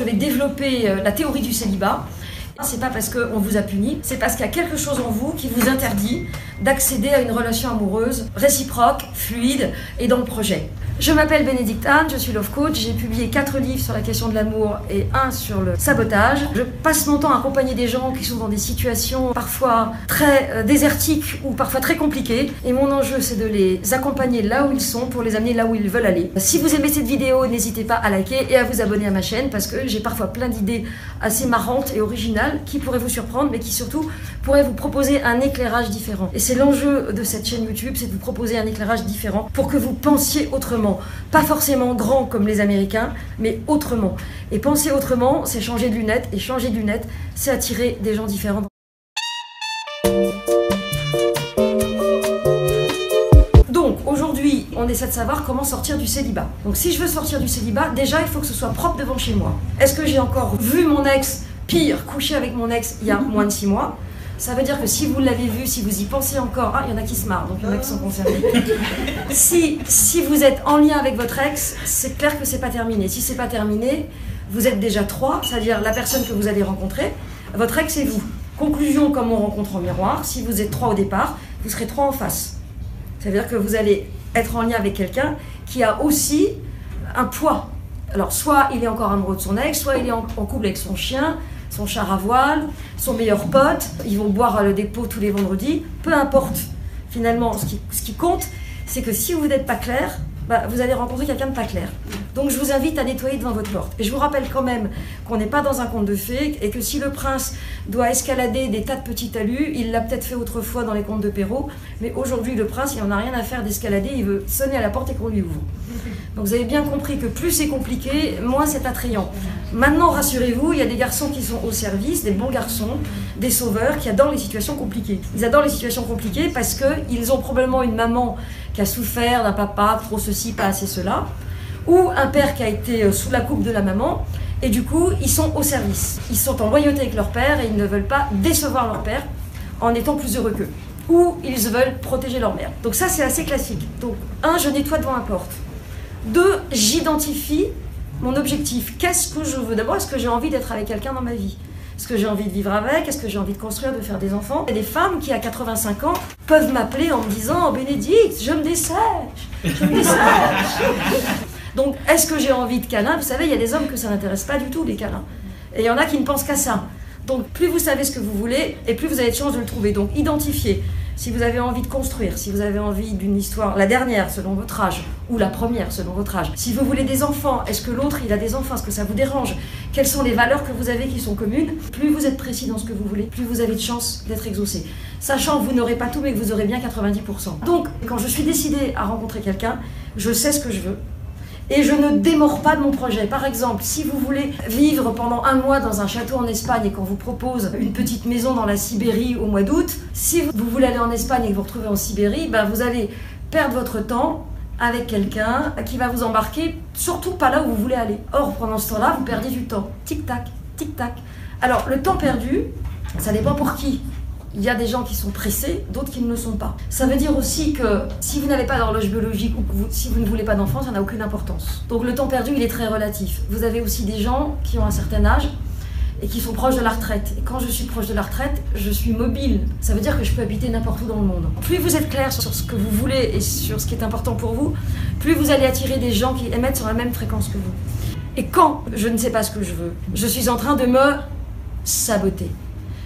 je vais développer la théorie du célibat. C'est pas parce qu'on vous a puni, c'est parce qu'il y a quelque chose en vous qui vous interdit d'accéder à une relation amoureuse réciproque, fluide et dans le projet. Je m'appelle Bénédicte Anne, je suis Love Coach, j'ai publié 4 livres sur la question de l'amour et 1 sur le sabotage. Je passe mon temps à accompagner des gens qui sont dans des situations parfois très désertiques ou parfois très compliquées. Et mon enjeu, c'est de les accompagner là où ils sont pour les amener là où ils veulent aller. Si vous aimez cette vidéo, n'hésitez pas à liker et à vous abonner à ma chaîne parce que j'ai parfois plein d'idées assez marrantes et originales qui pourraient vous surprendre, mais qui surtout pourraient vous proposer un éclairage différent. Et c'est l'enjeu de cette chaîne YouTube, c'est de vous proposer un éclairage différent pour que vous pensiez autrement. Pas forcément grand comme les Américains, mais autrement. Et penser autrement, c'est changer de lunettes, et changer de lunettes, c'est attirer des gens différents. Donc, aujourd'hui, on essaie de savoir comment sortir du célibat. Donc, si je veux sortir du célibat, déjà, il faut que ce soit propre devant chez moi. Est-ce que j'ai encore vu mon ex, pire, coucher avec mon ex il y a moins de 6 mois? Ça veut dire que si vous l'avez vu, si vous y pensez encore, il y en a qui se marrent, donc il y en a qui sont concernés. Si vous êtes en lien avec votre ex, c'est clair que c'est pas terminé. Si c'est pas terminé, vous êtes déjà 3, c'est-à-dire la personne que vous allez rencontrer, votre ex et vous. Conclusion, comme on rencontre en miroir, si vous êtes 3 au départ, vous serez 3 en face. Ça veut dire que vous allez être en lien avec quelqu'un qui a aussi un poids. Alors soit il est encore amoureux de son ex, soit il est en couple avec son chien, son char à voile, son meilleur pote, ils vont boire à le dépôt tous les vendredis, peu importe. Finalement, ce qui compte, c'est que si vous n'êtes pas clair, vous allez rencontrer quelqu'un de pas clair. Donc je vous invite à nettoyer devant votre porte. Et je vous rappelle quand même qu'on n'est pas dans un conte de fées et que si le prince doit escalader des tas de petits talus, il l'a peut-être fait autrefois dans les contes de Perrault, mais aujourd'hui le prince, il n'en a rien à faire d'escalader, il veut sonner à la porte et qu'on lui ouvre. Donc vous avez bien compris que plus c'est compliqué, moins c'est attrayant. Maintenant, rassurez-vous, il y a des garçons qui sont au service, des bons garçons, des sauveurs qui adorent les situations compliquées. Ils adorent les situations compliquées parce qu'ils ont probablement une maman qui a souffert d'un papa, trop ceci, pas assez cela, ou un père qui a été sous la coupe de la maman, et du coup, ils sont au service. Ils sont en loyauté avec leur père et ils ne veulent pas décevoir leur père en étant plus heureux qu'eux. Ou ils veulent protéger leur mère. Donc ça, c'est assez classique. Donc, 1, je nettoie devant la porte. 2, j'identifie mon objectif. Qu'est-ce que je veux? D'abord, est-ce que j'ai envie d'être avec quelqu'un dans ma vie? Est-ce que j'ai envie de vivre avec? Est-ce que j'ai envie de construire, de faire des enfants? Il y a des femmes qui, à 85 ans, peuvent m'appeler en me disant « Oh, Bénédicte, je me dessèche, je me dessèche !» Donc, est-ce que j'ai envie de câlins? Vous savez, il y a des hommes que ça n'intéresse pas du tout, les câlins. Et il y en a qui ne pensent qu'à ça. Donc, plus vous savez ce que vous voulez, et plus vous avez de chance de le trouver. Donc, identifiez. Si vous avez envie de construire, si vous avez envie d'une histoire, la dernière selon votre âge, ou la première selon votre âge. Si vous voulez des enfants, est-ce que l'autre il a des enfants, est-ce que ça vous dérange? Quelles sont les valeurs que vous avez qui sont communes? Plus vous êtes précis dans ce que vous voulez, plus vous avez de chances d'être exaucé. Sachant que vous n'aurez pas tout, mais que vous aurez bien 90%. Donc, quand je suis décidée à rencontrer quelqu'un, je sais ce que je veux. Et je ne démords pas de mon projet. Par exemple, si vous voulez vivre pendant 1 mois dans un château en Espagne et qu'on vous propose une petite maison dans la Sibérie au mois d'août, si vous voulez aller en Espagne et que vous vous retrouvez en Sibérie, vous allez perdre votre temps avec quelqu'un qui va vous embarquer, surtout pas là où vous voulez aller. Or, pendant ce temps-là, vous perdez du temps. Tic-tac, tic-tac. Alors, le temps perdu, ça dépend pour qui. Il y a des gens qui sont pressés, d'autres qui ne le sont pas. Ça veut dire aussi que si vous n'avez pas d'horloge biologique ou si vous ne voulez pas d'enfant, ça n'a aucune importance. Donc le temps perdu, il est très relatif. Vous avez aussi des gens qui ont un certain âge et qui sont proches de la retraite. Et quand je suis proche de la retraite, je suis mobile. Ça veut dire que je peux habiter n'importe où dans le monde. Plus vous êtes clair sur ce que vous voulez et sur ce qui est important pour vous, plus vous allez attirer des gens qui émettent sur la même fréquence que vous. Et quand je ne sais pas ce que je veux, je suis en train de me saboter.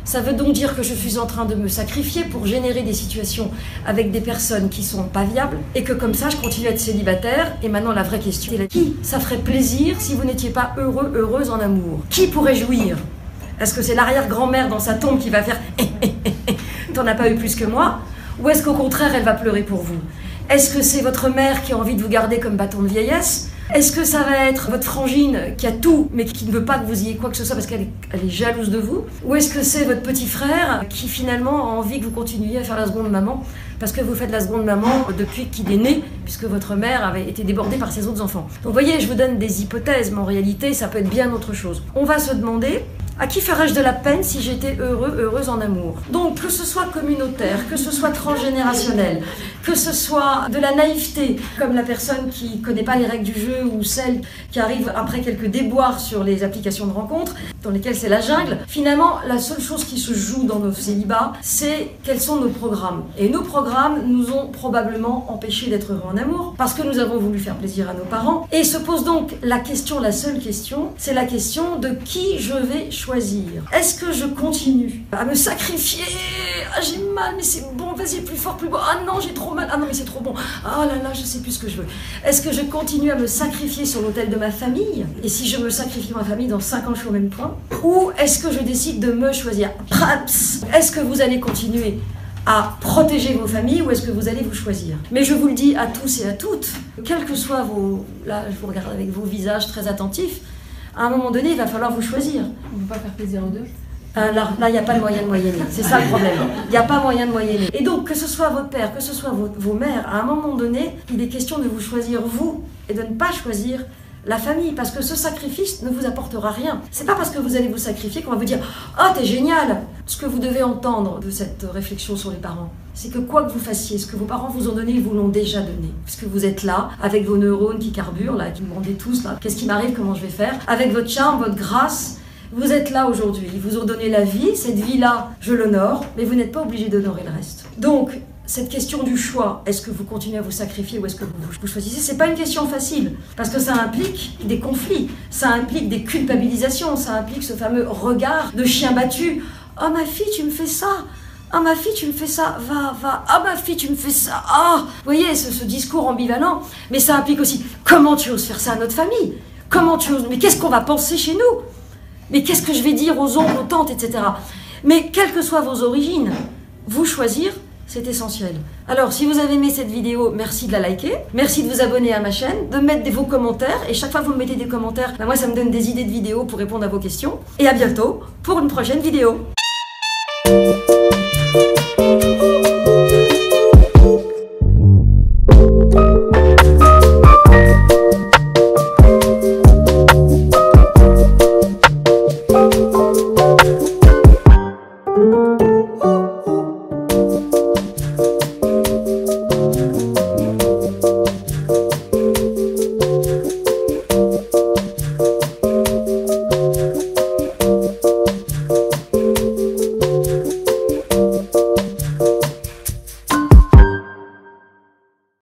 Ça veut donc dire que je suis en train de me sacrifier pour générer des situations avec des personnes qui sont pas viables et que comme ça je continue à être célibataire. Et maintenant la vraie question est qui ça ferait plaisir si vous n'étiez pas heureux, heureuse en amour? Qui pourrait jouir? Est-ce que c'est l'arrière-grand-mère dans sa tombe qui va faire t'en as pas eu plus que moi? Ou est-ce qu'au contraire elle va pleurer pour vous? Est-ce que c'est votre mère qui a envie de vous garder comme bâton de vieillesse? Est-ce que ça va être votre frangine qui a tout, mais qui ne veut pas que vous ayez quoi que ce soit parce qu'elle est jalouse de vous? Ou est-ce que c'est votre petit frère qui finalement a envie que vous continuiez à faire la seconde maman parce que vous faites la seconde maman depuis qu'il est né, puisque votre mère avait été débordée par ses autres enfants? Donc vous voyez, je vous donne des hypothèses, mais en réalité, ça peut être bien autre chose. On va se demander, À qui ferais-je de la peine si j'étais heureux, heureuse en amour? Donc, que ce soit communautaire, que ce soit transgénérationnel, que ce soit de la naïveté, comme la personne qui connaît pas les règles du jeu ou celle qui arrive après quelques déboires sur les applications de rencontres, dans lesquelles c'est la jungle, finalement, la seule chose qui se joue dans nos célibats, c'est quels sont nos programmes. Et nos programmes nous ont probablement empêchés d'être heureux en amour, parce que nous avons voulu faire plaisir à nos parents. Et se pose donc la question, la seule question, c'est la question de qui je vais choisir. Est-ce que je continue à me sacrifier? Ah, j'ai mal, mais c'est bon, vas-y, plus fort, plus beau. Ah non, j'ai trop mal. Ah non, mais c'est trop bon. Ah là là, je sais plus ce que je veux. Est-ce que je continue à me sacrifier sur l'autel de ma famille? Et si je me sacrifie ma famille, dans 5 ans, je suis au même point? Ou est-ce que je décide de me choisir? Est-ce que vous allez continuer à protéger vos familles ou est-ce que vous allez vous choisir? Mais je vous le dis à tous et à toutes, quels que soient vos... Là, je vous regarde avec vos visages très attentifs. À un moment donné, il va falloir vous choisir. On ne peut pas faire plaisir aux deux. Là, il n'y a pas de moyen de moyenner. C'est ça le problème. Il n'y a pas moyen de moyenner. Et donc, que ce soit votre père, que ce soit vos mères, à un moment donné, il est question de vous choisir vous et de ne pas choisir la famille, parce que ce sacrifice ne vous apportera rien. C'est pas parce que vous allez vous sacrifier qu'on va vous dire « Oh, t'es génial !» Ce que vous devez entendre de cette réflexion sur les parents, c'est que quoi que vous fassiez, ce que vos parents vous ont donné, ils vous l'ont déjà donné. Parce que vous êtes là, avec vos neurones qui carburent, là, qui me demandez tous, là, qu'est-ce qui m'arrive, comment je vais faire, avec votre charme, votre grâce. Vous êtes là aujourd'hui, ils vous ont donné la vie, cette vie-là, je l'honore, mais vous n'êtes pas obligé d'honorer le reste. Donc, cette question du choix, est-ce que vous continuez à vous sacrifier ou est-ce que vous choisissez? C'est pas une question facile, parce que ça implique des conflits, ça implique des culpabilisations, ça implique ce fameux regard de chien battu. « Oh ma fille, tu me fais ça !» « Ah ma fille, tu me fais ça, va. Ah ma fille, tu me fais ça, ah !» Vous voyez, ce discours ambivalent, mais ça implique aussi « Comment tu oses faire ça à notre famille? Comment tu oses... Mais qu'est-ce qu'on va penser chez nous? Mais qu'est-ce que je vais dire aux oncles, aux tantes, etc. » Mais quelles que soient vos origines, vous choisir, c'est essentiel. Alors, si vous avez aimé cette vidéo, merci de la liker, merci de vous abonner à ma chaîne, de mettre vos commentaires, et chaque fois que vous me mettez des commentaires, ben moi ça me donne des idées de vidéos pour répondre à vos questions. Et à bientôt pour une prochaine vidéo. Oh.